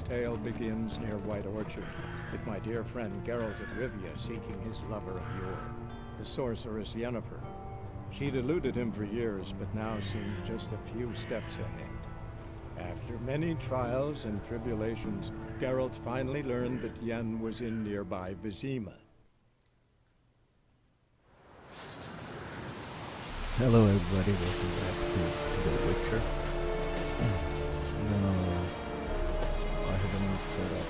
tale begins near White Orchard, with my dear friend Geralt of Rivia seeking his lover of yore, the sorceress Yennefer. She'd eluded him for years, but now seemed just a few steps ahead. After many trials and tribulations, Geralt finally learned that Yen was in nearby Vizima. Hello everybody, welcome back to The Witcher. Now, I have a new setup.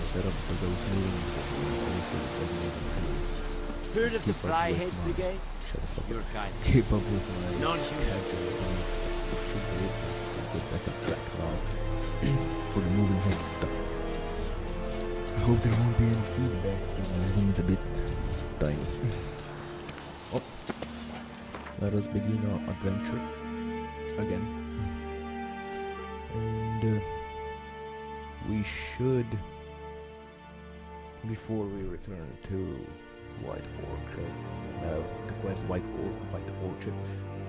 Because I was moving because it doesn't even Heard of the Fryhead Brigade? Shut the fuck You're up. kind. Keep up with my Non-human. schedule. It should be able to get back on track now. For the moving has stopped. I hope there won't be any feedback because my room is a bit tiny. Oh. Let us begin our adventure again. And we should, before we return to White Orchard, the quest White Orchard,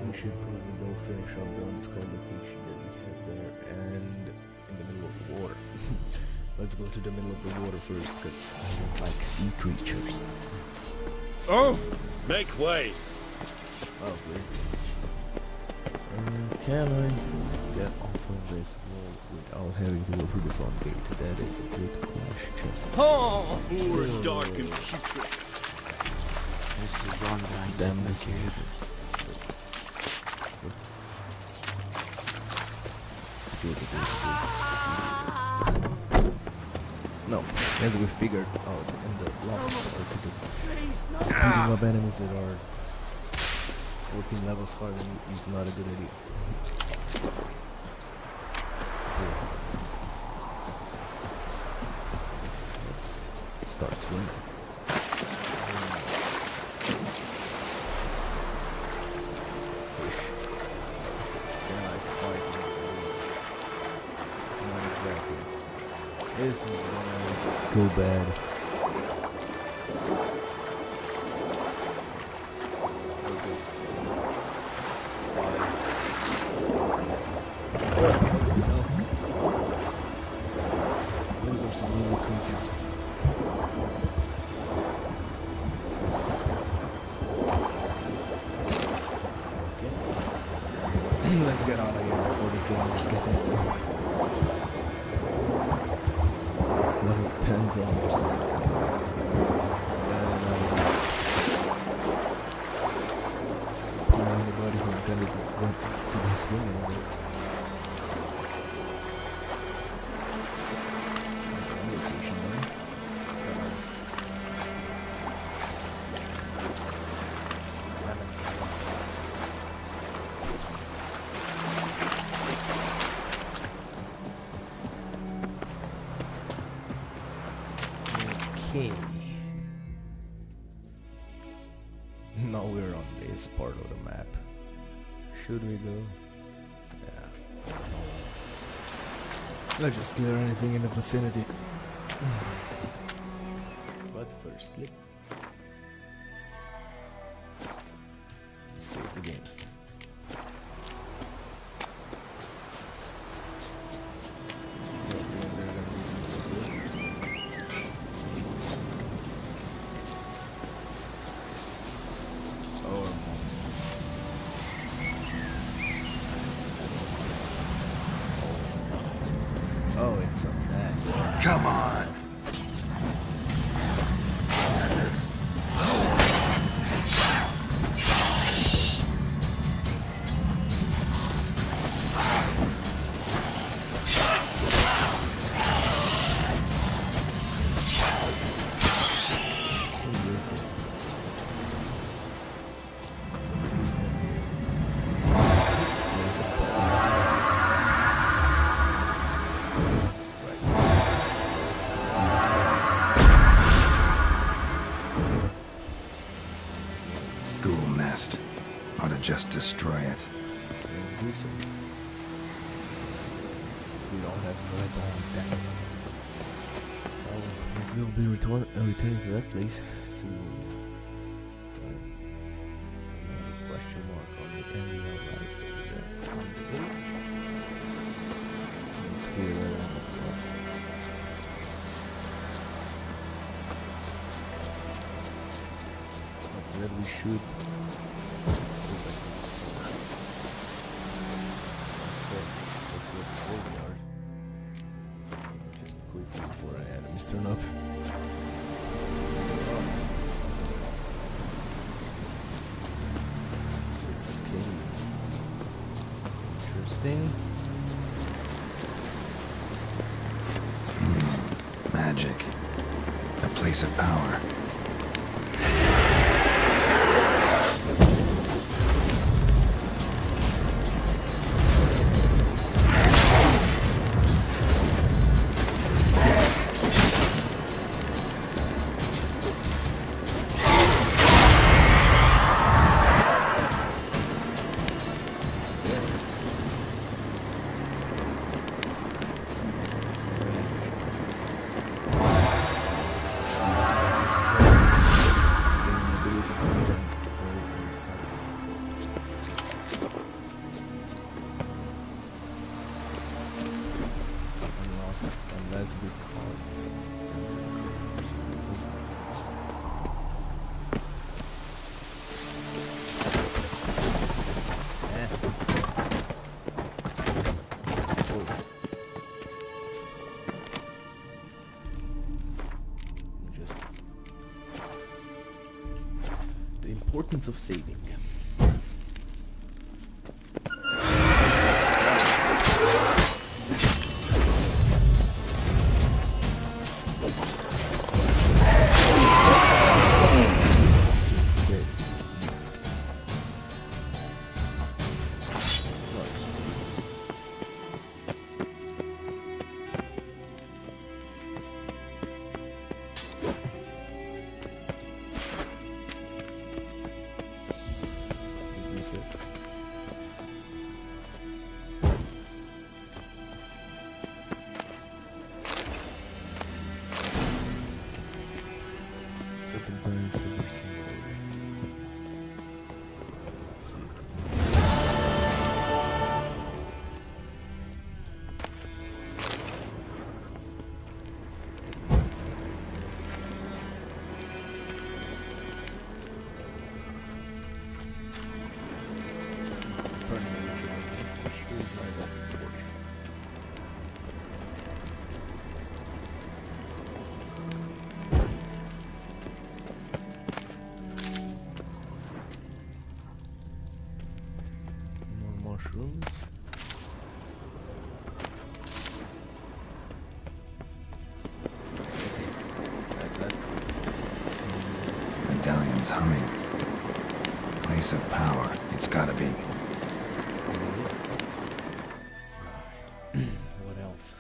we should probably go finish up the undiscovered location that we have there and in the middle of the water. Let's go to the middle of the water first, because I don't like sea creatures. Oh! Make way! That was weird. Can I get off of this wall without having to go through the front gate? That is a good question. Oh! Poor, dark, and putrid. This is one guy. Damn, this is No, as we figured out in the last part, beating up enemies that are 14 levels higher than you is not a good idea. Let's start swimming. Fish. Can I fight in the water? Not exactly. This is gonna go bad. Those are some little creatures. Okay. Let's get out of here before the drummers get me. Level 10 drummers. Anybody who intended to be swimming in it. That's one location there. Okay. Now we're on this part of the map. Should we go? Yeah. Let's just clear anything in the vicinity. But firstly, save the game. Oh, it's a mess. Come on! Ghoul nest. Ought to just destroy it. Let's do so. We don't have to let on that. Oh, guess we'll be returning to that place soon. Question mark on the area right over there on the page. So let's clear that out as well. Instead, we should go back to the store. First, let's look at the graveyard. Just quickly before our enemies turn up. It's okay. Interesting. Magic. A place of power. Unless we call for some reason. Just the importance of saving. Serpentine silver symbol. Let's see. Mushrooms. That's that. Medallion's humming. Place of power. It's gotta be. What else?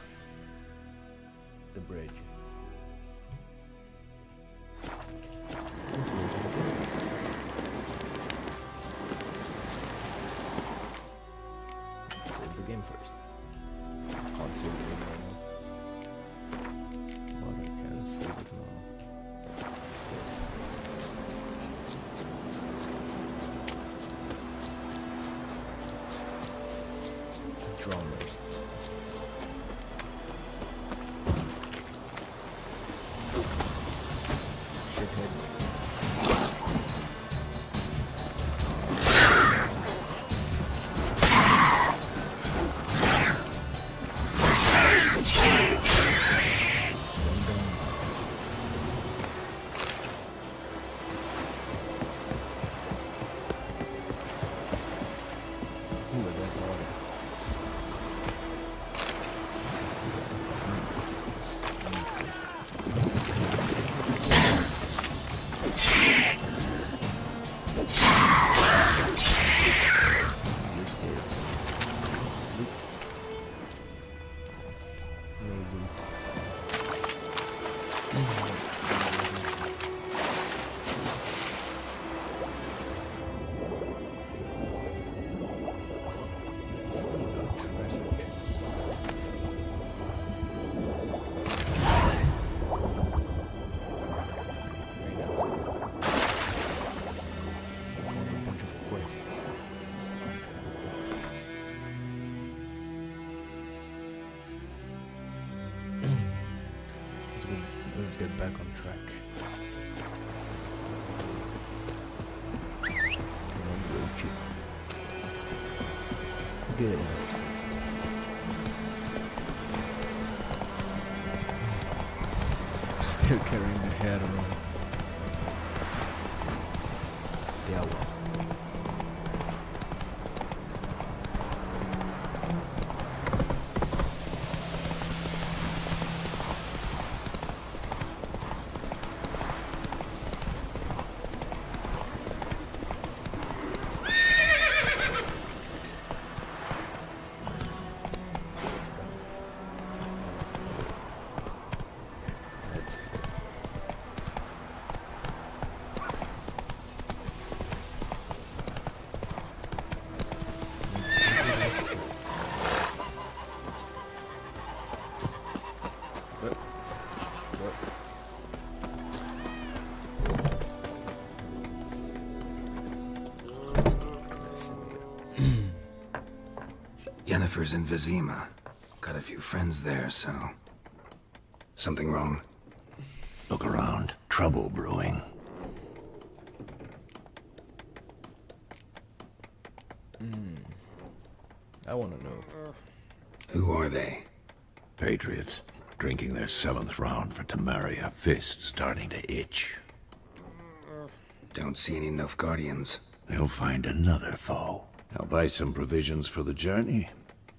The bridge. Let's go to the bridge. Save the game first. Can't save the game right now. But I can save it now. Drummers. Shithead. Look at that water. Let's get back on track. good, 100%. Still carrying the head around. Yeah, well. Yennefer's in Vizima. Got a few friends there, so... Something wrong? Look around. Trouble brewing. I want to know. Who are they? Patriots. Drinking their 7th round for Temeria. Fist starting to itch. Don't see any Nilfgardians. They'll find another foe. I'll buy some provisions for the journey.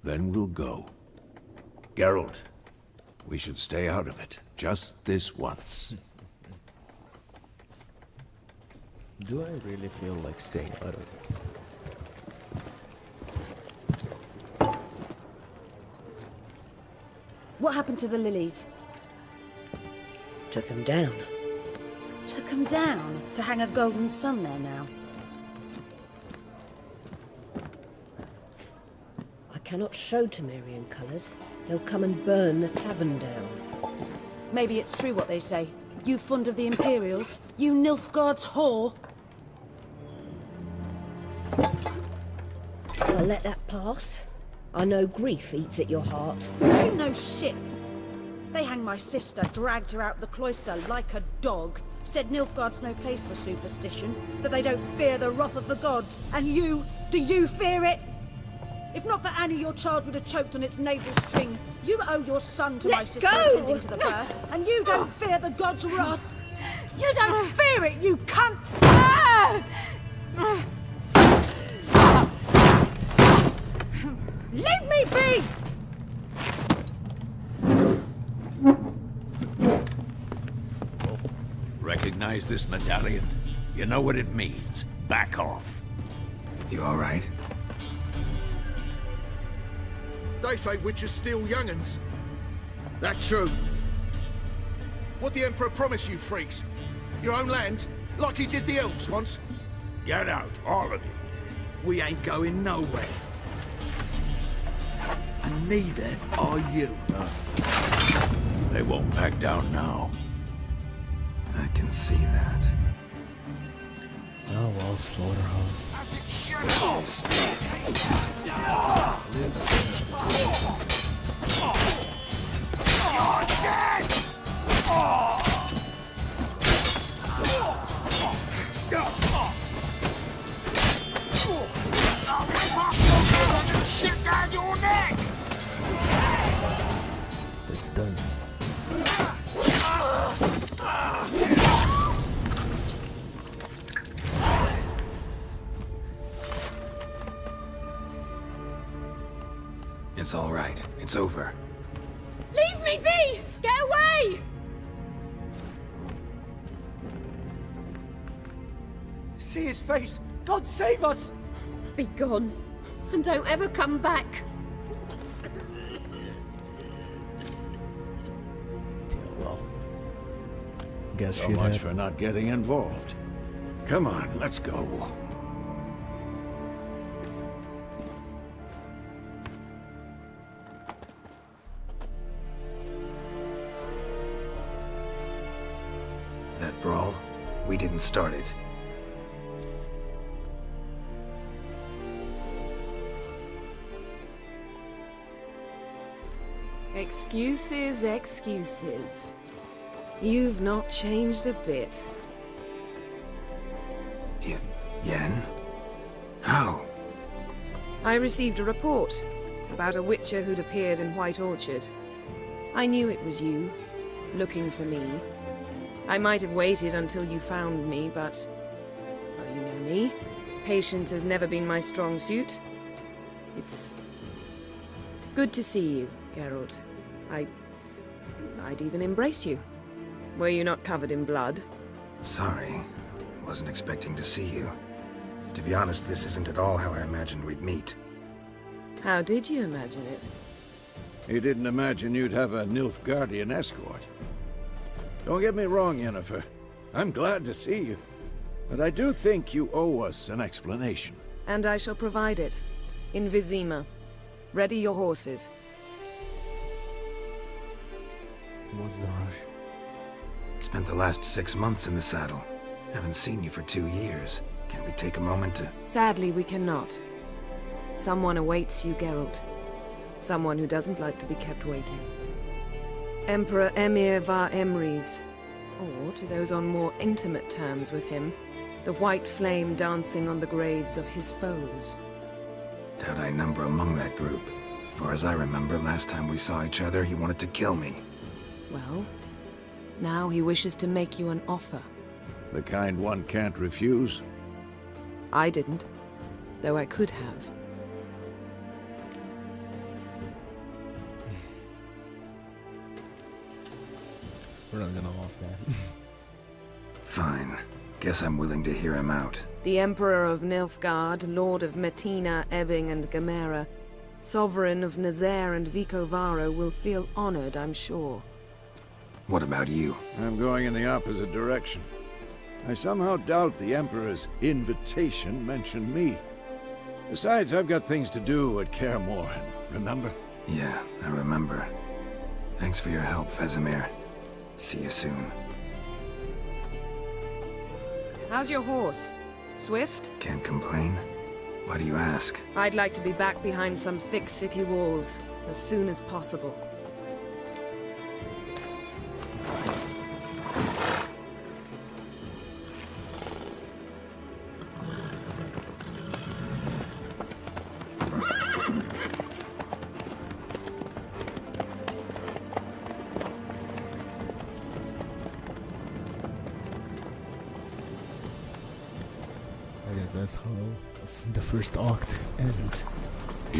Then we'll go. Geralt, we should stay out of it. Just this once. Do I really feel like staying out of it? What happened to the lilies? Took him down. Took them down to hang a golden sun there now. I cannot show Temerian colours. They'll come and burn the tavern down. Maybe it's true what they say. You fond of the Imperials? You Nilfgaard's whore? I'll let that pass. I know grief eats at your heart. You know shit. They hanged my sister, dragged her out the cloister like a dog. Said Nilfgaard's no place for superstition, that they don't fear the wrath of the gods. And you, do you fear it? If not for Annie, your child would have choked on its navel string. You owe your son to my sister attending to the birth, and you don't fear the gods' wrath. You don't fear it, you cunt! Leave me be! Recognize this medallion? You know what it means. Back off. You all right? They say witches steal young'uns. That true? What the Emperor promised you freaks? Your own land? Like he did the elves once? Get out, all of you. We ain't going nowhere. And neither are you. They won't back down now. I can see that. Oh well, slaughterhouse. It's done. It's all right. It's over. Leave me be! Get away! See his face! God save us! Be gone, and don't ever come back. Yeah, well. Guess So shit much happened. for not getting involved. Come on, let's go. That brawl, we didn't start it. Excuses, excuses. You've not changed a bit. Yen? How? I received a report about a witcher who'd appeared in White Orchard. I knew it was you, looking for me. I might have waited until you found me, but... well, you know me. Patience has never been my strong suit. It's... good to see you, Geralt. I'd even embrace you. Were you not covered in blood? Sorry. Wasn't expecting to see you. To be honest, this isn't at all how I imagined we'd meet. How did you imagine it? You didn't imagine you'd have a Nilfgardian escort. Don't get me wrong, Yennefer. I'm glad to see you. But I do think you owe us an explanation. And I shall provide it. In Vizima. Ready your horses. What's the rush? Spent the last 6 months in the saddle. Haven't seen you for 2 years. Can we take a moment to... Sadly, we cannot. Someone awaits you, Geralt. Someone who doesn't like to be kept waiting. Emperor Emir var Emrys. Or, to those on more intimate terms with him, the white flame dancing on the graves of his foes. Doubt I number among that group. Far as I remember, last time we saw each other, he wanted to kill me. Well, now he wishes to make you an offer. The kind one can't refuse. I didn't, though I could have. We're not gonna ask that. Fine. Guess I'm willing to hear him out. The Emperor of Nilfgaard, Lord of Metina, Ebbing and Gamera, Sovereign of Nazaire and Vicovaro will feel honored, I'm sure. What about you? I'm going in the opposite direction. I somehow doubt the Emperor's invitation mentioned me. Besides, I've got things to do at Kaer Morhen, remember? Yeah, I remember. Thanks for your help, Vesemir. See you soon. How's your horse? Swift? Can't complain. Why do you ask? I'd like to be back behind some thick city walls as soon as possible. I guess that's how the first act ends. I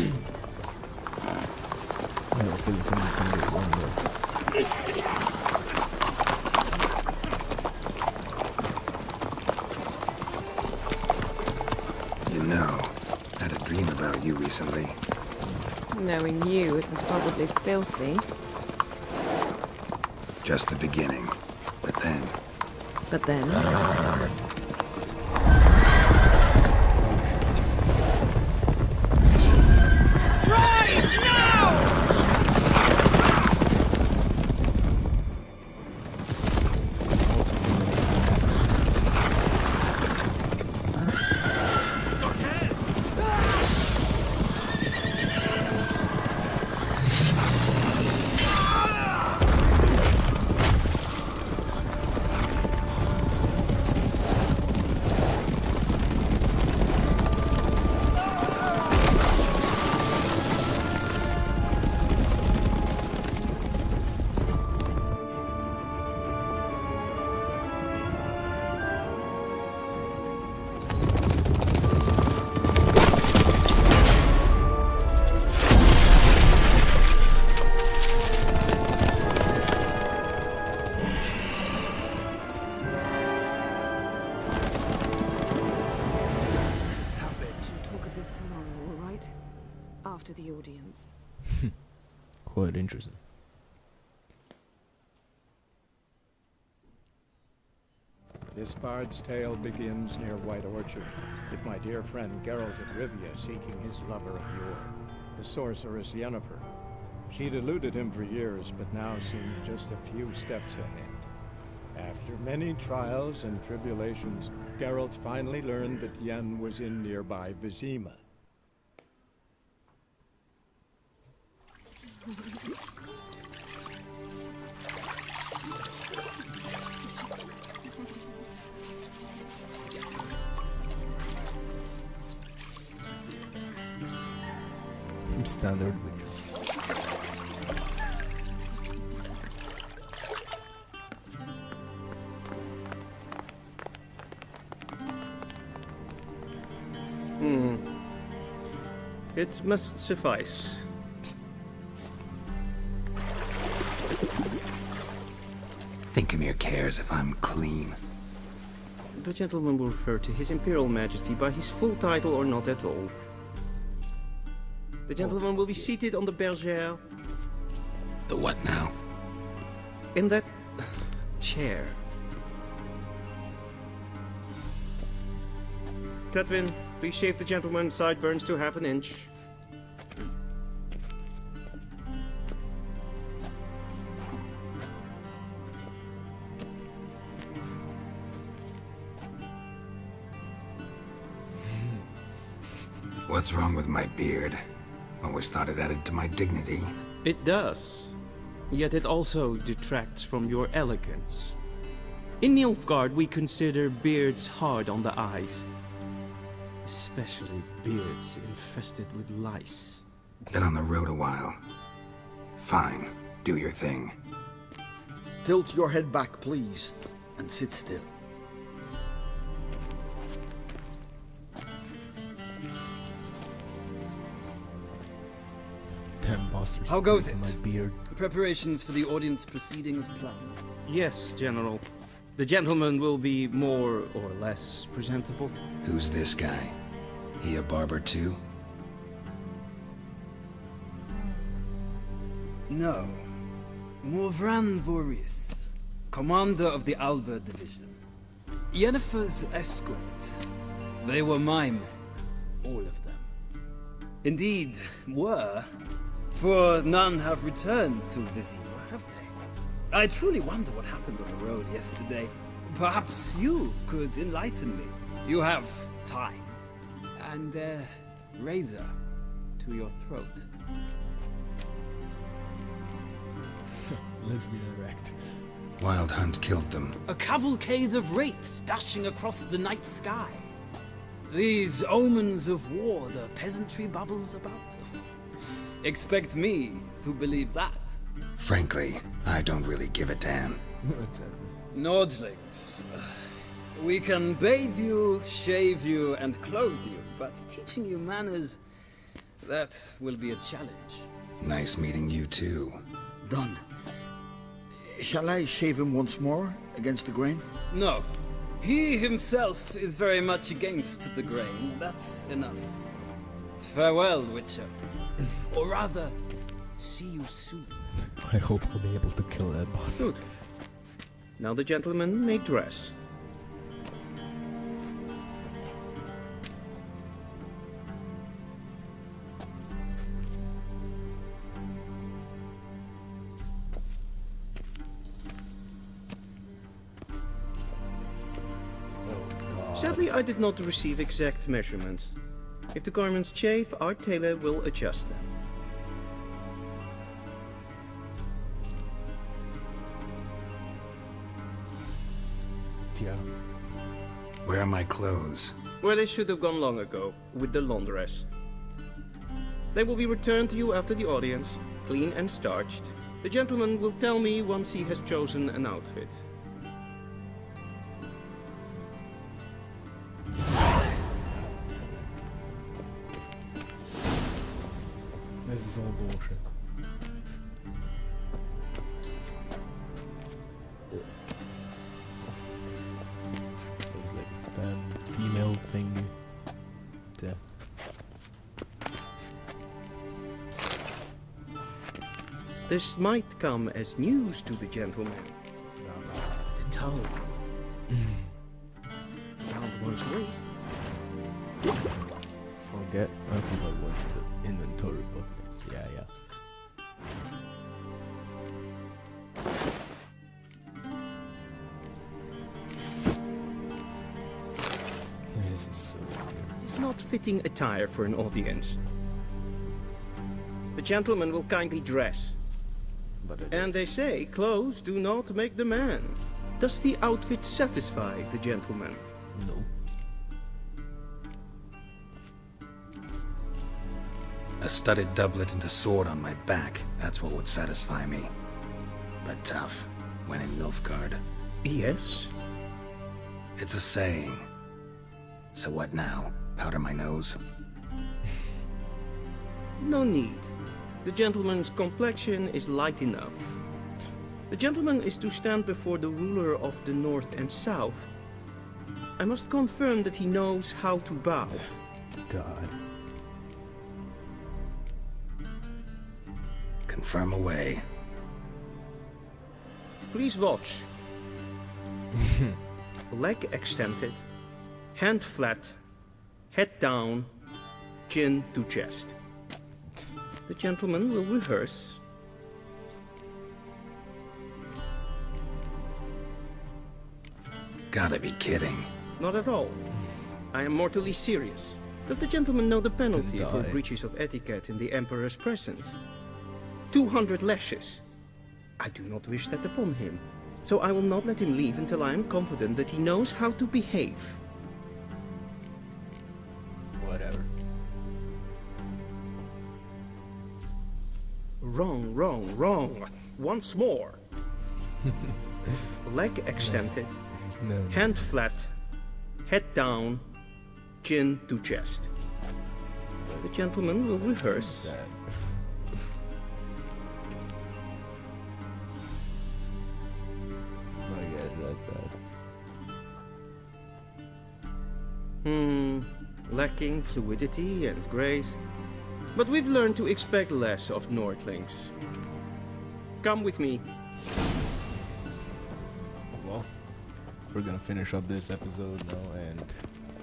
don't feel something's gonna get wrong there. You know, I had a dream about you recently. Knowing you, it was probably filthy. Just the beginning. But then... But then... After the audience. Quite interesting. This bard's tale begins near White Orchard, with my dear friend Geralt of Rivia seeking his lover of yore, the sorceress Yennefer. She'd eluded him for years, but now seemed just a few steps ahead. After many trials and tribulations, Geralt finally learned that Yen was in nearby Vizima. standard witch. It must suffice. Thinkamere cares if I'm clean. The gentleman will refer to His Imperial Majesty by his full title or not at all. The gentleman will be seated on the bergère. The what now? In that chair. Catwin, please shave the gentleman's sideburns to ½ inch. What's wrong with my beard? Always thought it added to my dignity. It does. Yet it also detracts from your elegance. In Nilfgaard, we consider beards hard on the eyes. Especially beards infested with lice. Been on the road a while. Fine, do your thing. Tilt your head back, please, and sit still. How goes it? My beard. Preparations for the audience proceeding as planned. Yes, General. The gentleman will be more or less presentable. Who's this guy? He a barber too? No. Morvran Vorius, commander of the Alba Division. Yennefer's escort. They were my men. All of them. Indeed, were. For none have returned to Vizima, have they? I truly wonder what happened on the road yesterday. Perhaps you could enlighten me. You have time. And a razor to your throat. Let's be direct. Wild Hunt killed them. A cavalcade of wraiths dashing across the night sky. These omens of war the peasantry bubbles about. Expect me to believe that. Frankly, I don't really give a damn. Nordlings. We can bathe you, shave you, and clothe you, but teaching you manners, that will be a challenge. Nice meeting you too. Done. Shall I shave him once more, against the grain? No. He himself is very much against the grain. That's enough. Farewell, Witcher. Or rather, see you soon. I hope I'll be able to kill that boss. Good. Now the gentleman may dress. Sadly, I did not receive exact measurements. If the garments chafe, our tailor will adjust them. Yeah. Where are my clothes? Where they should have gone long ago, with the laundress. They will be returned to you after the audience, clean and starched. The gentleman will tell me once he has chosen an outfit. This is all bullshit. It's like female thing. Yeah. This might come as news to the gentleman. The towel. Round one's waist. Forget. I forgot what the inventory button is. Yeah, yeah. This is so weird. It's not fitting attire for an audience. The gentleman will kindly dress. And they say clothes do not make the man. Does the outfit satisfy the gentleman? No. A studded doublet and a sword on my back, that's what would satisfy me. But tough, when in Nilfgaard. Yes? It's a saying. So what now? Powder my nose? No need. The gentleman's complexion is light enough. The gentleman is to stand before the ruler of the North and South. I must confirm that he knows how to bow. God. Confirm away. Please watch. Leg extended, hand flat, head down, chin to chest. The gentleman will rehearse. Gotta be kidding. Not at all. I am mortally serious. Does the gentleman know the penalty for breaches of etiquette in the Emperor's presence? 200 lashes. I do not wish that upon him, so I will not let him leave until I am confident that he knows how to behave. Whatever. Wrong, wrong, wrong. Once more. Leg extended, No. hand flat, head down, chin to chest. The gentleman will rehearse. Lacking fluidity and grace. But we've learned to expect less of Nordlings. Come with me. Well, we're gonna finish up this episode now, and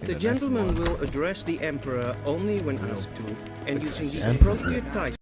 The gentleman will address the Emperor only when asked to, and using the Emperor. appropriate title.